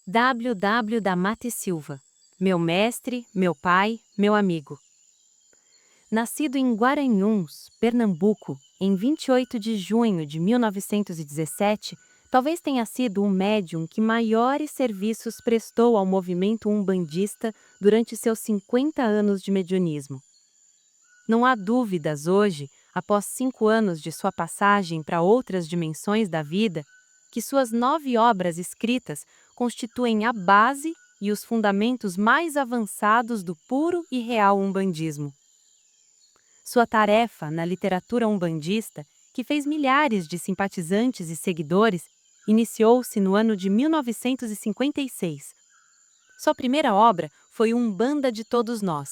W. da Mata e Silva, meu mestre, meu pai, meu amigo. Nascido em Guaranhuns, Pernambuco, em 28 de junho de 1917, talvez tenha sido o médium que maiores serviços prestou ao movimento umbandista durante seus 50 anos de mediunismo. Não há dúvidas hoje, após 5 anos de sua passagem para outras dimensões da vida, que suas 9 obras escritas constituem a base e os fundamentos mais avançados do puro e real umbandismo. Sua tarefa na literatura umbandista, que fez milhares de simpatizantes e seguidores, iniciou-se no ano de 1956. Sua primeira obra foi Umbanda de Todos Nós,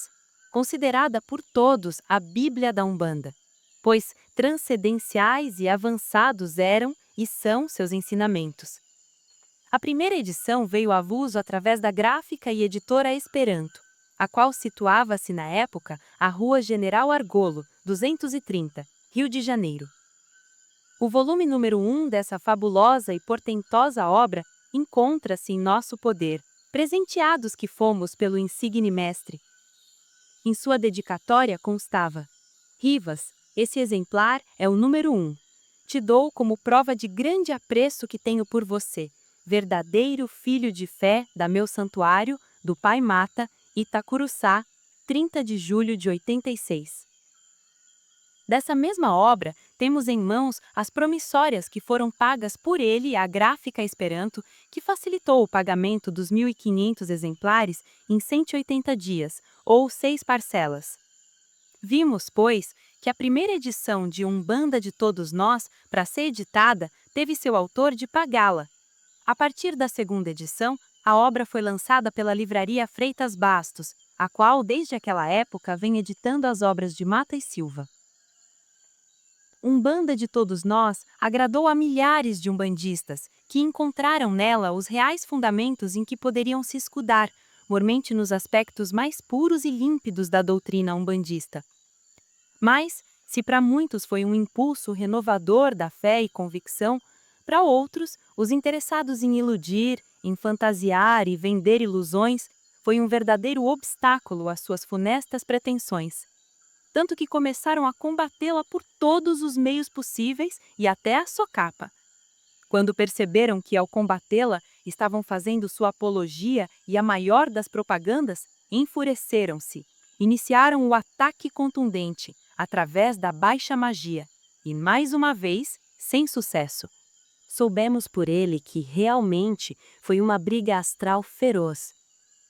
considerada por todos a Bíblia da Umbanda, pois transcendenciais e avançados eram e são seus ensinamentos. A primeira edição veio a avulso através da gráfica e editora Esperanto, a qual situava-se na época à Rua General Argolo, 230, Rio de Janeiro. O volume número 1 dessa fabulosa e portentosa obra encontra-se em nosso poder, presenteados que fomos pelo insigne mestre. Em sua dedicatória constava: Rivas, esse exemplar é o número 1. Te dou como prova de grande apreço que tenho por você, verdadeiro filho de fé da meu santuário, do Pai Mata, Itacuruçá, 30 de julho de 86. Dessa mesma obra, temos em mãos as promissórias que foram pagas por ele à Gráfica Esperanto, que facilitou o pagamento dos 1.500 exemplares em 180 dias, ou 6 parcelas. Vimos, pois, que a primeira edição de Umbanda de Todos Nós, para ser editada, teve seu autor de pagá-la. A partir da segunda edição, a obra foi lançada pela livraria Freitas Bastos, a qual, desde aquela época, vem editando as obras de Mata e Silva. Umbanda de Todos Nós agradou a milhares de umbandistas, que encontraram nela os reais fundamentos em que poderiam se escudar, mormente nos aspectos mais puros e límpidos da doutrina umbandista. Mas, se para muitos foi um impulso renovador da fé e convicção, para outros, os interessados em iludir, em fantasiar e vender ilusões, foi um verdadeiro obstáculo às suas funestas pretensões. Tanto que começaram a combatê-la por todos os meios possíveis e até a socapa. Quando perceberam que, ao combatê-la, estavam fazendo sua apologia e a maior das propagandas, enfureceram-se. Iniciaram o ataque contundente, através da baixa magia, e mais uma vez, sem sucesso. Soubemos por ele que, realmente, foi uma briga astral feroz.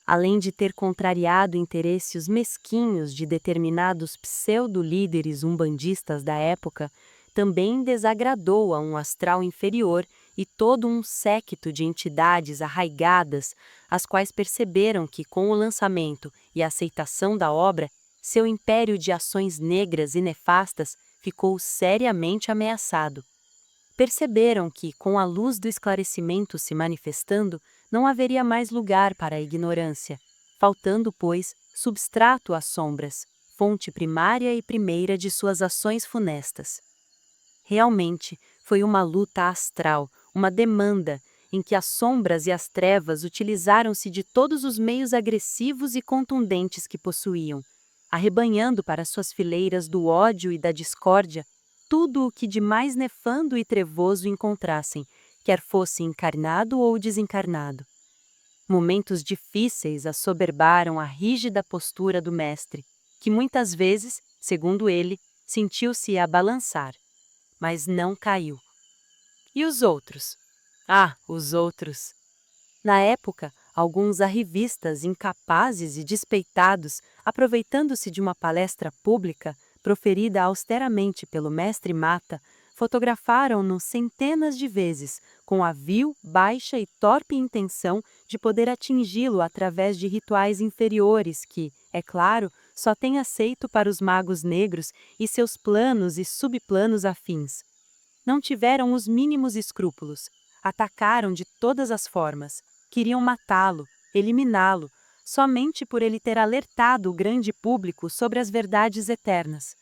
Além de ter contrariado interesses mesquinhos de determinados pseudo-líderes umbandistas da época, também desagradou a um astral inferior e todo um séquito de entidades arraigadas, as quais perceberam que, com o lançamento e a aceitação da obra, seu império de ações negras e nefastas ficou seriamente ameaçado. Perceberam que, com a luz do esclarecimento se manifestando, não haveria mais lugar para a ignorância, faltando, pois, substrato às sombras, fonte primária e primeira de suas ações funestas. Realmente, foi uma luta astral, uma demanda, em que as sombras e as trevas utilizaram-se de todos os meios agressivos e contundentes que possuíam, arrebanhando para suas fileiras do ódio e da discórdia tudo o que de mais nefando e trevoso encontrassem, quer fosse encarnado ou desencarnado. Momentos difíceis assoberbaram a rígida postura do mestre, que muitas vezes, segundo ele, sentiu-se a balançar, mas não caiu. E os outros? Ah, os outros! Na época, alguns arrivistas incapazes e despeitados, aproveitando-se de uma palestra pública, proferida austeramente pelo mestre Mata, fotografaram-no centenas de vezes, com a vil, baixa e torpe intenção de poder atingi-lo através de rituais inferiores que, é claro, só tem aceito para os magos negros e seus planos e subplanos afins. Não tiveram os mínimos escrúpulos, atacaram de todas as formas, queriam matá-lo, eliminá-lo, somente por ele ter alertado o grande público sobre as verdades eternas.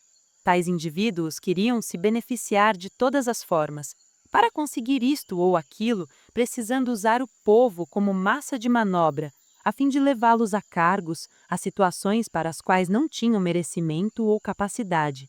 Tais indivíduos queriam se beneficiar de todas as formas, para conseguir isto ou aquilo, precisando usar o povo como massa de manobra, a fim de levá-los a cargos, a situações para as quais não tinham merecimento ou capacidade.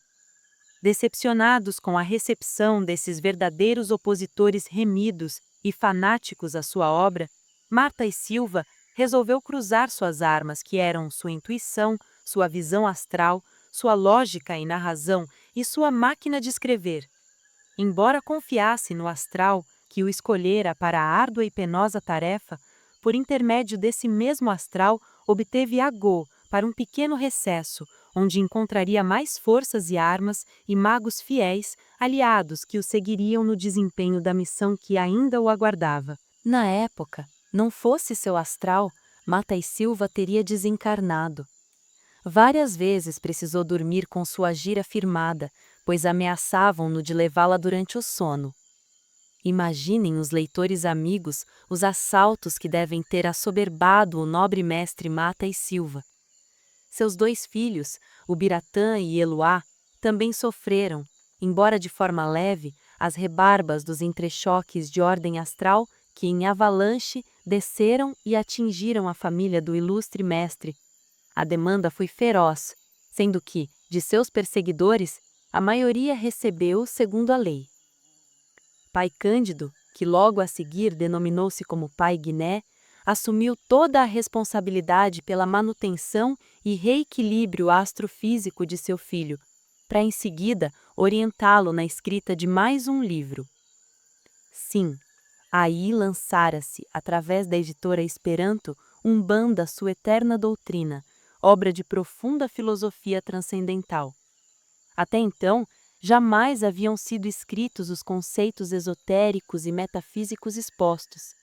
Decepcionados com a recepção desses verdadeiros opositores remidos e fanáticos à sua obra, Marta e Silva resolveu cruzar suas armas, que eram sua intuição, sua visão astral, sua lógica e narração e sua máquina de escrever. Embora confiasse no astral que o escolhera para a árdua e penosa tarefa, por intermédio desse mesmo astral obteve Agô para um pequeno recesso, onde encontraria mais forças e armas e magos fiéis, aliados que o seguiriam no desempenho da missão que ainda o aguardava. Na época, não fosse seu astral, Mata e Silva teria desencarnado. Várias vezes precisou dormir com sua gira firmada, pois ameaçavam-no de levá-la durante o sono. Imaginem os leitores amigos os assaltos que devem ter assoberbado o nobre mestre Mata e Silva. Seus 2 filhos, Ubiratã e Eloá, também sofreram, embora de forma leve, as rebarbas dos entrechoques de ordem astral que, em avalanche, desceram e atingiram a família do ilustre mestre. A demanda foi feroz, sendo que, de seus perseguidores, a maioria recebeu segundo a lei. Pai Cândido, que logo a seguir denominou-se como Pai Guiné, assumiu toda a responsabilidade pela manutenção e reequilíbrio astrofísico de seu filho, para em seguida orientá-lo na escrita de mais um livro. Sim, aí lançara-se, através da editora Esperanto, Umbanda Sua Eterna Doutrina, obra de profunda filosofia transcendental. Até então, jamais haviam sido escritos os conceitos esotéricos e metafísicos expostos.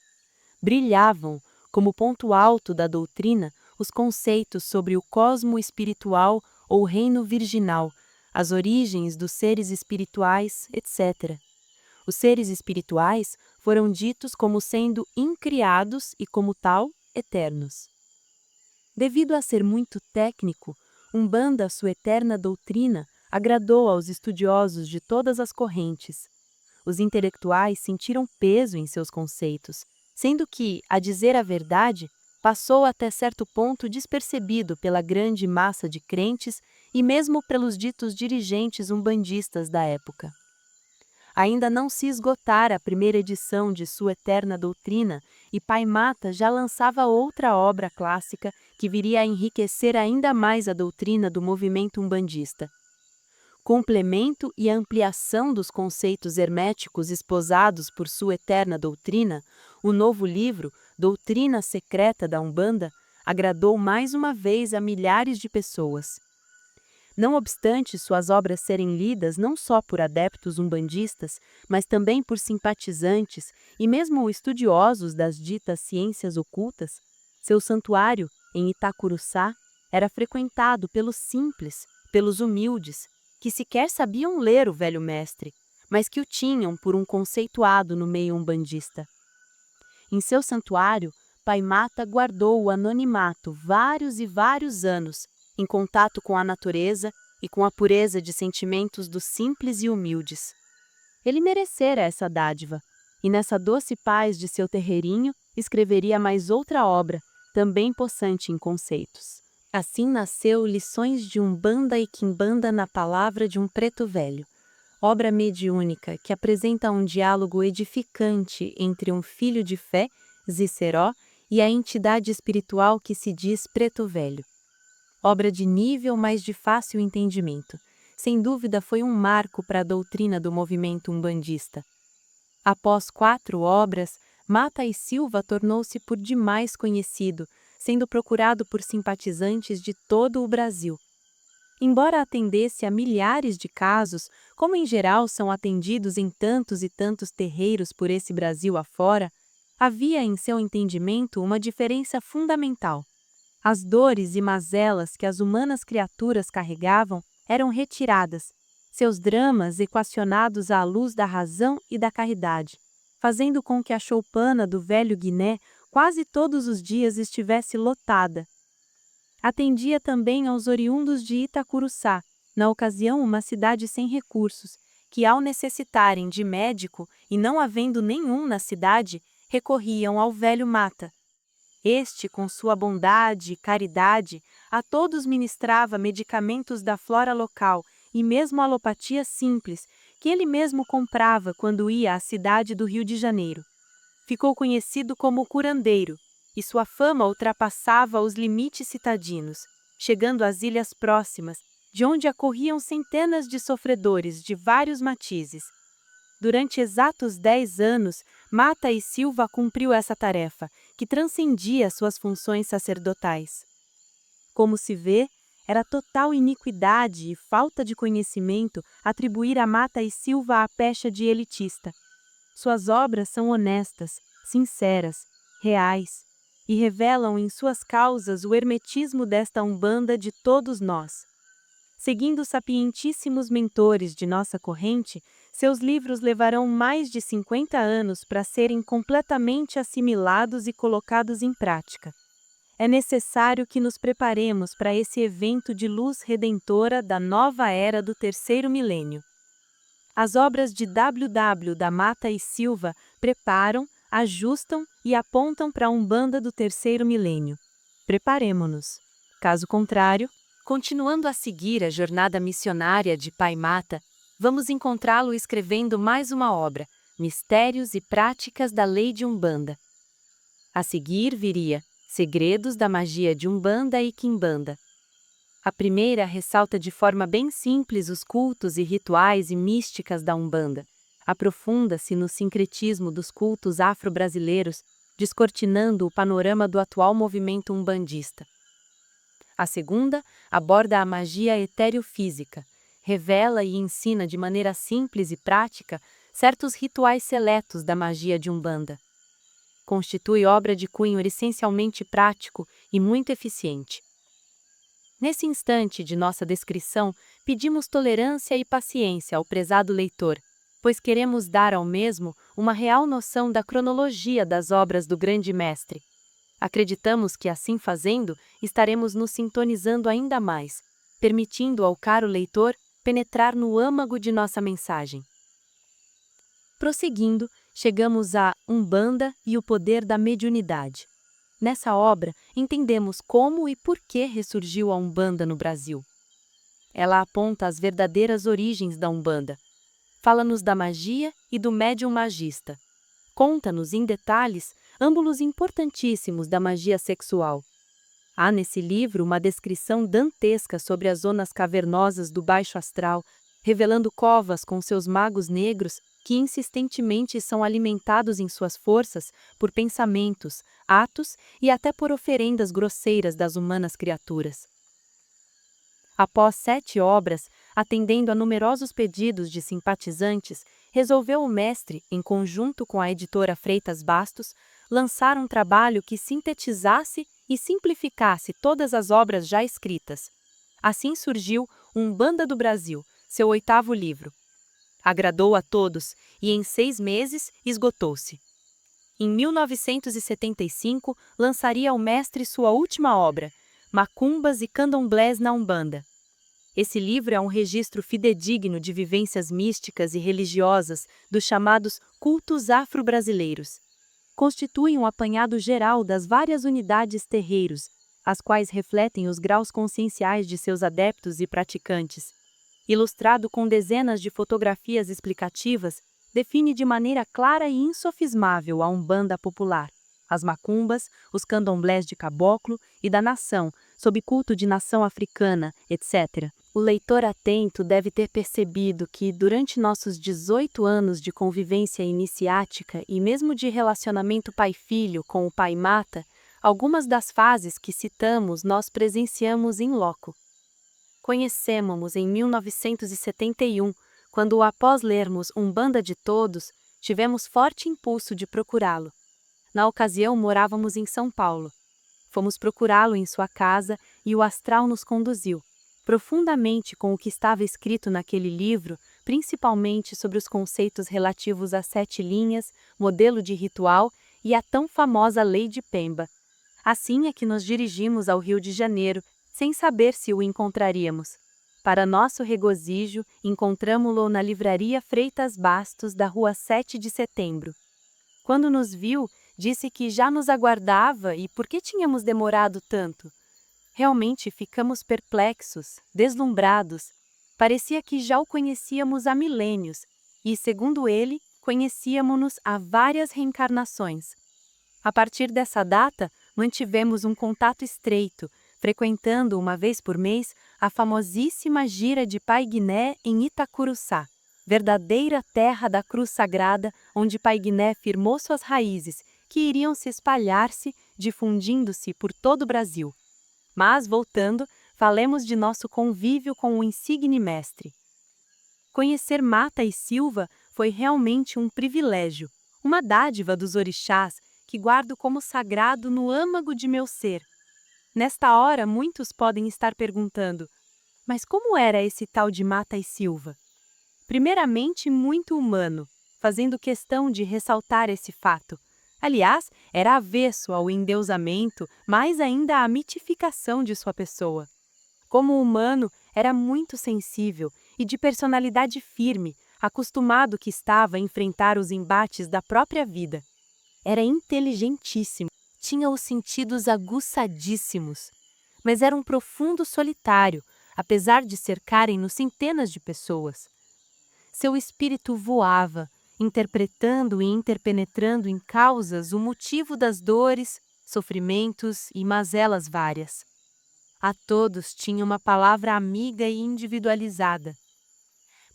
Brilhavam, como ponto alto da doutrina, os conceitos sobre o cosmo espiritual ou reino virginal, as origens dos seres espirituais, etc. Os seres espirituais foram ditos como sendo incriados e, como tal, eternos. Devido a ser muito técnico, Umbanda Sua Eterna Doutrina agradou aos estudiosos de todas as correntes. Os intelectuais sentiram peso em seus conceitos, sendo que, a dizer a verdade, passou até certo ponto despercebido pela grande massa de crentes e mesmo pelos ditos dirigentes umbandistas da época. Ainda não se esgotara a primeira edição de Sua Eterna Doutrina e Pai Mata já lançava outra obra clássica que viria a enriquecer ainda mais a doutrina do movimento umbandista. Complemento e ampliação dos conceitos herméticos esposados por Sua Eterna Doutrina, o novo livro, Doutrina Secreta da Umbanda, agradou mais uma vez a milhares de pessoas. Não obstante suas obras serem lidas não só por adeptos umbandistas, mas também por simpatizantes e mesmo estudiosos das ditas ciências ocultas, seu santuário, em Itacuruçá, era frequentado pelos simples, pelos humildes, que sequer sabiam ler o velho mestre, mas que o tinham por um conceituado no meio umbandista. Em seu santuário, Pai Mata guardou o anonimato vários e vários anos, em contato com a natureza e com a pureza de sentimentos dos simples e humildes. Ele merecera essa dádiva, e nessa doce paz de seu terreirinho escreveria mais outra obra, também possante em conceitos. Assim nasceu Lições de Umbanda e Quimbanda na Palavra de um Preto Velho, obra mediúnica que apresenta um diálogo edificante entre um filho de fé, Ziceró, e a entidade espiritual que se diz Preto Velho. Obra de nível, mas de fácil entendimento. Sem dúvida foi um marco para a doutrina do movimento umbandista. Após 4 obras, Mata e Silva tornou-se por demais conhecido, sendo procurado por simpatizantes de todo o Brasil. Embora atendesse a milhares de casos, como em geral são atendidos em tantos e tantos terreiros por esse Brasil afora, havia em seu entendimento uma diferença fundamental. As dores e mazelas que as humanas criaturas carregavam eram retiradas, seus dramas equacionados à luz da razão e da caridade, fazendo com que a choupana do velho Guiné quase todos os dias estivesse lotada. Atendia também aos oriundos de Itacuruçá, na ocasião uma cidade sem recursos, que, ao necessitarem de médico e não havendo nenhum na cidade, recorriam ao velho Mata. Este, com sua bondade e caridade, a todos ministrava medicamentos da flora local e mesmo alopatia simples, que ele mesmo comprava quando ia à cidade do Rio de Janeiro. Ficou conhecido como curandeiro, e sua fama ultrapassava os limites citadinos, chegando às ilhas próximas, de onde acorriam centenas de sofredores de vários matizes. Durante exatos 10 anos, Mata e Silva cumpriu essa tarefa, que transcendia suas funções sacerdotais. Como se vê, era total iniquidade e falta de conhecimento atribuir a Mata e Silva a pecha de elitista. Suas obras são honestas, sinceras, reais, e revelam em suas causas o hermetismo desta Umbanda de todos nós. Seguindo os sapientíssimos mentores de nossa corrente, seus livros levarão mais de 50 anos para serem completamente assimilados e colocados em prática. É necessário que nos preparemos para esse evento de luz redentora da nova era do terceiro milênio. As obras de W.W. da Mata e Silva preparam, ajustam e apontam para a Umbanda do terceiro milênio. Preparemo-nos. Caso contrário, continuando a seguir a jornada missionária de Pai Mata, vamos encontrá-lo escrevendo mais uma obra, Mistérios e Práticas da Lei de Umbanda. A seguir viria Segredos da Magia de Umbanda e Quimbanda. A primeira ressalta de forma bem simples os cultos e rituais e místicas da Umbanda. Aprofunda-se no sincretismo dos cultos afro-brasileiros, descortinando o panorama do atual movimento umbandista. A segunda aborda a magia etéreo-física, revela e ensina de maneira simples e prática certos rituais seletos da magia de Umbanda. Constitui obra de cunho essencialmente prático e muito eficiente. Nesse instante de nossa descrição, pedimos tolerância e paciência ao prezado leitor, pois queremos dar ao mesmo uma real noção da cronologia das obras do grande mestre. Acreditamos que, assim fazendo, estaremos nos sintonizando ainda mais, permitindo ao caro leitor penetrar no âmago de nossa mensagem. Prosseguindo, chegamos a Umbanda e o poder da mediunidade. Nessa obra, entendemos como e por que ressurgiu a Umbanda no Brasil. Ela aponta as verdadeiras origens da Umbanda. Fala-nos da magia e do médium magista. Conta-nos em detalhes âmbulos importantíssimos da magia sexual. Há nesse livro uma descrição dantesca sobre as zonas cavernosas do baixo astral, revelando covas com seus magos negros que insistentemente são alimentados em suas forças por pensamentos, atos e até por oferendas grosseiras das humanas criaturas. Após 7 obras, atendendo a numerosos pedidos de simpatizantes, resolveu o mestre, em conjunto com a editora Freitas Bastos, lançar um trabalho que sintetizasse e simplificasse todas as obras já escritas. Assim surgiu Umbanda do Brasil, seu 8º livro. Agradou a todos e em 6 meses esgotou-se. Em 1975, lançaria o mestre sua última obra, Macumbas e Candomblés na Umbanda. Esse livro é um registro fidedigno de vivências místicas e religiosas dos chamados cultos afro-brasileiros. Constitui um apanhado geral das várias unidades terreiros, as quais refletem os graus conscienciais de seus adeptos e praticantes. Ilustrado com dezenas de fotografias explicativas, define de maneira clara e insofismável a Umbanda popular, as macumbas, os candomblés de caboclo e da nação, sob culto de nação africana, etc. O leitor atento deve ter percebido que, durante nossos 18 anos de convivência iniciática e mesmo de relacionamento pai-filho com o Pai Mata, algumas das fases que citamos nós presenciamos in loco. Conhecemos-nos em 1971, quando, após lermos Umbanda de Todos, tivemos forte impulso de procurá-lo. Na ocasião, morávamos em São Paulo. Fomos procurá-lo em sua casa e o astral nos conduziu, profundamente com o que estava escrito naquele livro, principalmente sobre os conceitos relativos às 7 linhas, modelo de ritual e à tão famosa Lei de Pemba. Assim é que nos dirigimos ao Rio de Janeiro, sem saber se o encontraríamos. Para nosso regozijo, encontramo-lo na livraria Freitas Bastos, da rua 7 de Setembro. Quando nos viu, disse que já nos aguardava e por que tínhamos demorado tanto. Realmente ficamos perplexos, deslumbrados. Parecia que já o conhecíamos há milênios e, segundo ele, conhecíamos-nos há várias reencarnações. A partir dessa data, mantivemos um contato estreito, frequentando uma vez por mês a famosíssima gira de Pai Guiné em Itacuruçá, verdadeira terra da cruz sagrada, onde Pai Guiné firmou suas raízes, que iriam se espalhar-se, difundindo-se por todo o Brasil. Mas, voltando, falemos de nosso convívio com o insigne mestre. Conhecer Mata e Silva foi realmente um privilégio, uma dádiva dos orixás, que guardo como sagrado no âmago de meu ser. Nesta hora, muitos podem estar perguntando, mas como era esse tal de Mata e Silva? Primeiramente, muito humano, fazendo questão de ressaltar esse fato. Aliás, era avesso ao endeusamento, mais ainda à mitificação de sua pessoa. Como humano, era muito sensível e de personalidade firme, acostumado que estava a enfrentar os embates da própria vida. Era inteligentíssimo, tinha os sentidos aguçadíssimos, mas era um profundo solitário, apesar de cercarem-no centenas de pessoas. Seu espírito voava, interpretando e interpenetrando em causas o motivo das dores, sofrimentos e mazelas várias. A todos tinha uma palavra amiga e individualizada.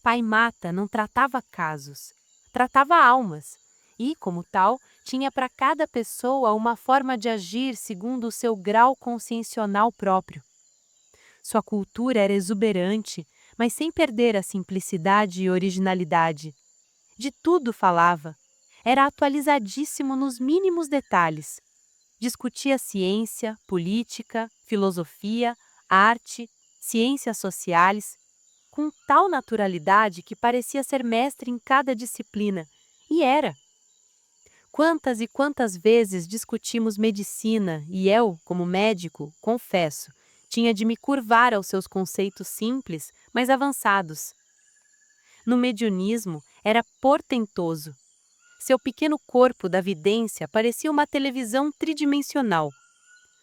Pai Mata não tratava casos, tratava almas, e, como tal, tinha para cada pessoa uma forma de agir segundo o seu grau consciencial próprio. Sua cultura era exuberante, mas sem perder a simplicidade e originalidade. De tudo falava. Era atualizadíssimo nos mínimos detalhes. Discutia ciência, política, filosofia, arte, ciências sociais, com tal naturalidade que parecia ser mestre em cada disciplina, e era. Quantas e quantas vezes discutimos medicina e eu, como médico, confesso, tinha de me curvar aos seus conceitos simples, mas avançados. No mediunismo, era portentoso. Seu pequeno corpo da vidência parecia uma televisão tridimensional.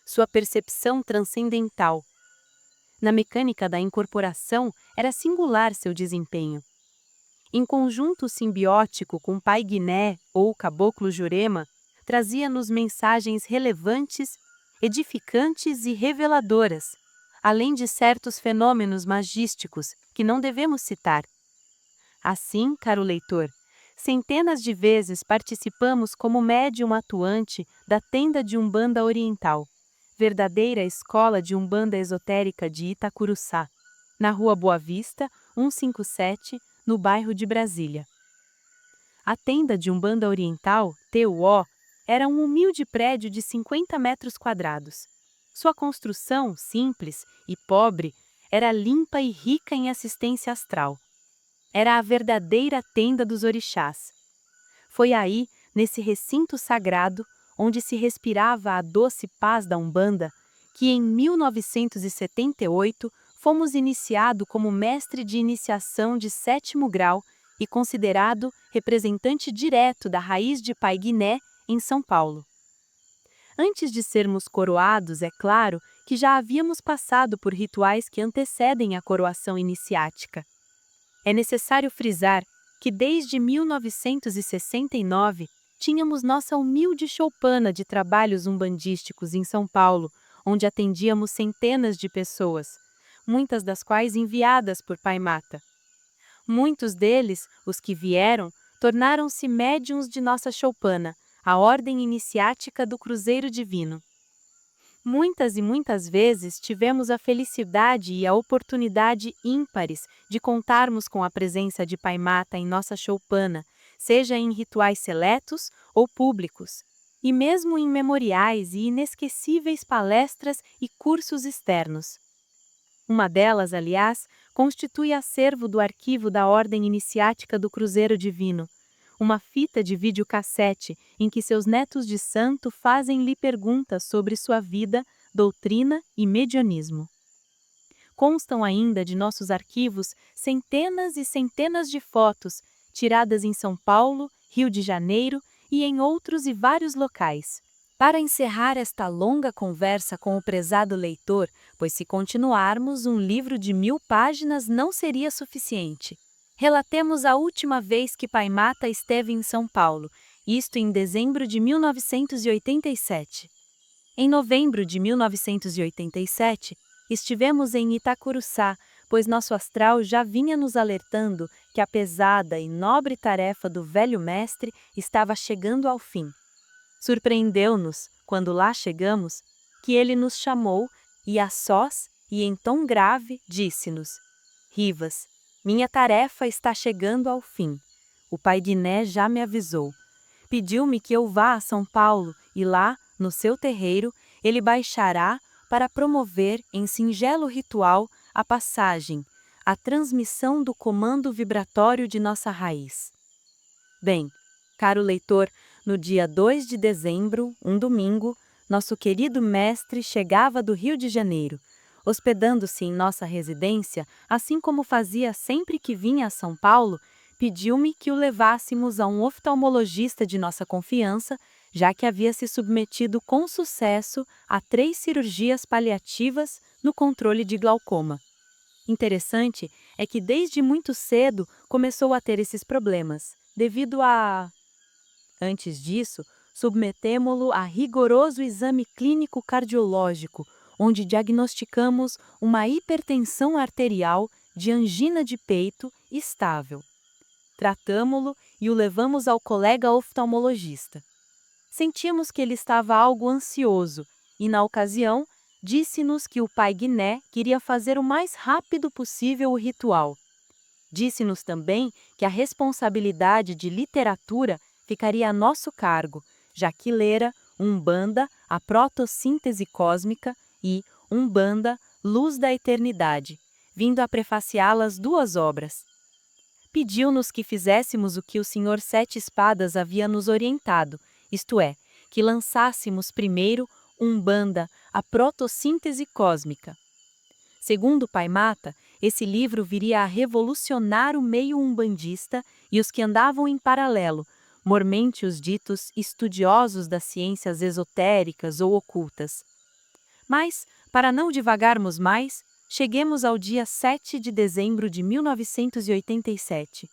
Sua percepção transcendental. Na mecânica da incorporação, era singular seu desempenho. Em conjunto simbiótico com Pai Guiné ou Caboclo Jurema, trazia-nos mensagens relevantes, edificantes e reveladoras, além de certos fenômenos magísticos que não devemos citar. Assim, caro leitor, centenas de vezes participamos como médium atuante da tenda de Umbanda Oriental, verdadeira escola de Umbanda esotérica de Itacuruçá, na Rua Boa Vista, 157, no bairro de Brasília. A tenda de Umbanda Oriental, TUO, era um humilde prédio de 50 metros quadrados. Sua construção, simples e pobre, era limpa e rica em assistência astral. Era a verdadeira tenda dos orixás. Foi aí, nesse recinto sagrado, onde se respirava a doce paz da Umbanda, que em 1978 fomos iniciado como mestre de iniciação de 7º grau e considerado representante direto da raiz de Pai Guiné em São Paulo. Antes de sermos coroados, é claro que já havíamos passado por rituais que antecedem a coroação iniciática. É necessário frisar que desde 1969 tínhamos nossa humilde choupana de trabalhos umbandísticos em São Paulo, onde atendíamos centenas de pessoas, muitas das quais enviadas por Pai Mata. Muitos deles, os que vieram, tornaram-se médiuns de nossa choupana, a ordem iniciática do Cruzeiro Divino. Muitas e muitas vezes tivemos a felicidade e a oportunidade ímpares de contarmos com a presença de Pai Mata em nossa choupana, seja em rituais seletos ou públicos, e mesmo em memoriais e inesquecíveis palestras e cursos externos. Uma delas, aliás, constitui acervo do arquivo da Ordem Iniciática do Cruzeiro Divino, uma fita de videocassete em que seus netos de santo fazem-lhe perguntas sobre sua vida, doutrina e medianismo. constam ainda de nossos arquivos centenas e centenas de fotos, tiradas em São Paulo, Rio de Janeiro e em outros e vários locais. Para encerrar esta longa conversa com o prezado leitor, pois se continuarmos, um livro de 1000 páginas não seria suficiente. Relatemos a última vez que Pai Mata esteve em São Paulo, isto em dezembro de 1987. Em novembro de 1987, estivemos em Itacuruçá, pois nosso astral já vinha nos alertando que a pesada e nobre tarefa do velho mestre estava chegando ao fim. Surpreendeu-nos, quando lá chegamos, que ele nos chamou e a sós, e em tom grave, disse-nos: Rivas, minha tarefa está chegando ao fim. O pai Guiné já me avisou. Pediu-me que eu vá a São Paulo e lá, no seu terreiro, ele baixará para promover em singelo ritual a passagem, a transmissão do comando vibratório de nossa raiz. Bem, caro leitor, no dia 2 de dezembro, um domingo, nosso querido mestre chegava do Rio de Janeiro. Hospedando-se em nossa residência, assim como fazia sempre que vinha a São Paulo, pediu-me que o levássemos a um oftalmologista de nossa confiança, já que havia se submetido com sucesso a 3 cirurgias paliativas no controle de glaucoma. Interessante é que desde muito cedo começou a ter esses problemas, devido a... Antes disso, submetemo-lo a rigoroso exame clínico cardiológico, onde diagnosticamos uma hipertensão arterial de angina de peito estável. Tratamo-lo e o levamos ao colega oftalmologista. Sentimos que ele estava algo ansioso e, na ocasião, disse-nos que o pai Guiné queria fazer o mais rápido possível o ritual. Disse-nos também que a responsabilidade de literatura ficaria a nosso cargo, já que lera Umbanda, a protossíntese cósmica, e Umbanda, Luz da Eternidade, vindo a prefaciá-las 2 obras. Pediu-nos que fizéssemos o que o Senhor Sete Espadas havia nos orientado, isto é, que lançássemos primeiro Umbanda, a protossíntese cósmica. Segundo Pai Mata, esse livro viria a revolucionar o meio umbandista e os que andavam em paralelo, mormente os ditos estudiosos das ciências esotéricas ou ocultas. Mas, para não divagarmos mais, cheguemos ao dia 7 de dezembro de 1987.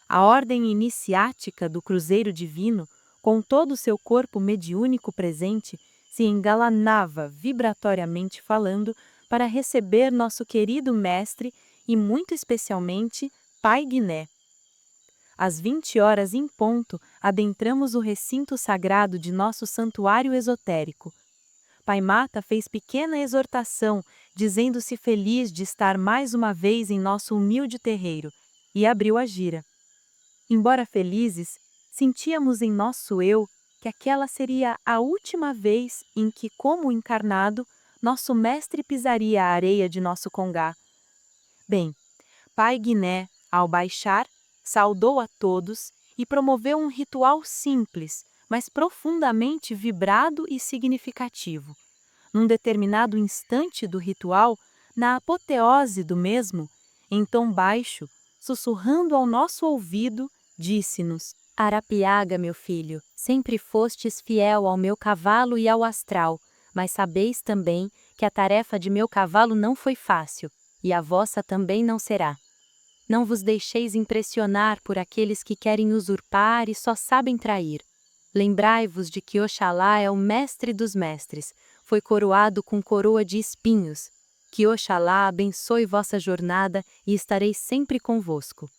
A ordem iniciática do Cruzeiro Divino, com todo o seu corpo mediúnico presente, se engalanava, vibratoriamente falando, para receber nosso querido mestre e, muito especialmente, Pai Guiné. Às 20 horas em ponto, adentramos o recinto sagrado de nosso santuário esotérico. Pai Mata fez pequena exortação, dizendo-se feliz de estar mais uma vez em nosso humilde terreiro, e abriu a gira. Embora felizes, sentíamos em nosso eu que aquela seria a última vez em que, como encarnado, nosso mestre pisaria a areia de nosso congá. Bem, Pai Guiné, ao baixar, saudou a todos e promoveu um ritual simples, mas profundamente vibrado e significativo. Num determinado instante do ritual, na apoteose do mesmo, em tom baixo, sussurrando ao nosso ouvido, disse-nos: Arapiaga, meu filho, sempre fostes fiel ao meu cavalo e ao astral, mas sabeis também que a tarefa de meu cavalo não foi fácil, e a vossa também não será. Não vos deixeis impressionar por aqueles que querem usurpar e só sabem trair. Lembrai-vos de que Oxalá é o mestre dos mestres, foi coroado com coroa de espinhos. Que Oxalá abençoe vossa jornada e estarei sempre convosco.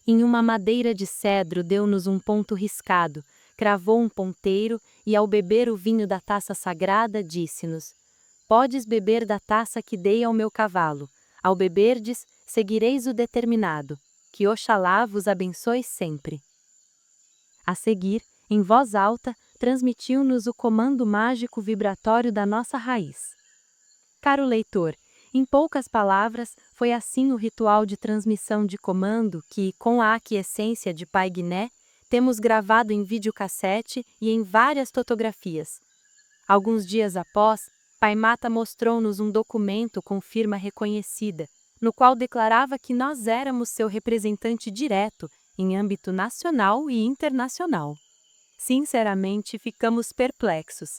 Em uma madeira de cedro deu-nos um ponto riscado, cravou um ponteiro e, ao beber o vinho da taça sagrada, disse-nos: Podes beber da taça que dei ao meu cavalo. Ao beberdes, seguireis o determinado. Que Oxalá vos abençoe sempre. A seguir, em voz alta, transmitiu-nos o comando mágico vibratório da nossa raiz. Caro leitor, em poucas palavras, foi assim o ritual de transmissão de comando que, com a aquiescência de Pai Guiné, temos gravado em videocassete e em várias fotografias. Alguns dias após, Pai Mata mostrou-nos um documento com firma reconhecida, no qual declarava que nós éramos seu representante direto em âmbito nacional e internacional. Sinceramente, ficamos perplexos.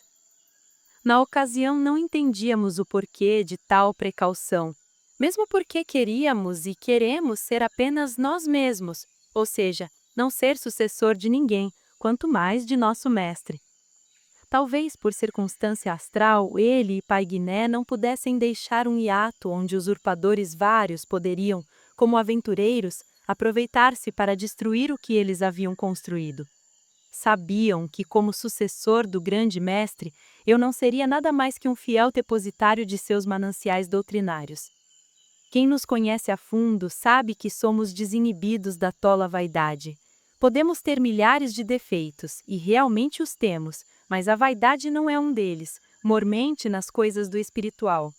Na ocasião, não entendíamos o porquê de tal precaução, mesmo porque queríamos e queremos ser apenas nós mesmos, ou seja, não ser sucessor de ninguém, quanto mais de nosso mestre. Talvez por circunstância astral, ele e Pai Guiné não pudessem deixar um hiato onde usurpadores vários poderiam, como aventureiros, aproveitar-se para destruir o que eles haviam construído. Sabiam que, como sucessor do grande mestre, eu não seria nada mais que um fiel depositário de seus mananciais doutrinários. Quem nos conhece a fundo sabe que somos desinibidos da tola vaidade. Podemos ter milhares de defeitos, e realmente os temos, mas a vaidade não é um deles, mormente nas coisas do espiritual.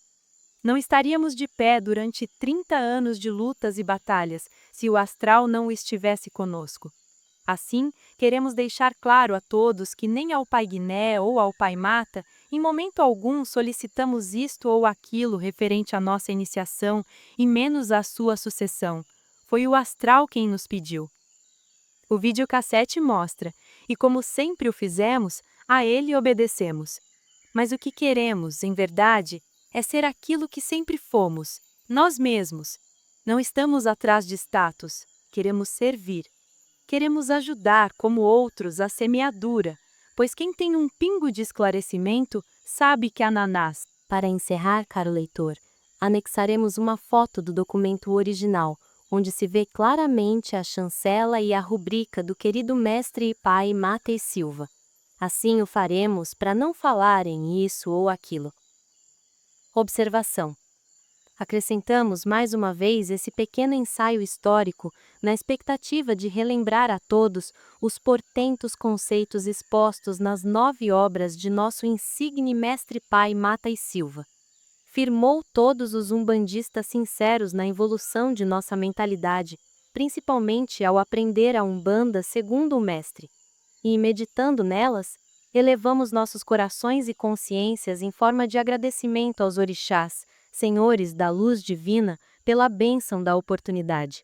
Não estaríamos de pé durante 30 anos de lutas e batalhas se o astral não estivesse conosco. Assim, queremos deixar claro a todos que nem ao Pai Guiné ou ao Pai Mata, em momento algum solicitamos isto ou aquilo referente à nossa iniciação e menos à sua sucessão. Foi o astral quem nos pediu. O videocassete mostra, e como sempre o fizemos, a ele obedecemos. Mas o que queremos, em verdade, é ser aquilo que sempre fomos, nós mesmos. Não estamos atrás de status, queremos servir. Queremos ajudar, como outros, a semeadura, pois quem tem um pingo de esclarecimento sabe que Ananás. Para encerrar, caro leitor, anexaremos uma foto do documento original, onde se vê claramente a chancela e a rubrica do querido mestre e pai Mata e Silva. Assim o faremos para não falarem isso ou aquilo. Observação. Acrescentamos mais uma vez esse pequeno ensaio histórico na expectativa de relembrar a todos os portentos conceitos expostos nas 9 obras de nosso insigne mestre pai Mata e Silva. Firmou todos os umbandistas sinceros na evolução de nossa mentalidade, principalmente ao aprender a Umbanda segundo o mestre. E, meditando nelas, elevamos nossos corações e consciências em forma de agradecimento aos orixás, senhores da luz divina, pela bênção da oportunidade.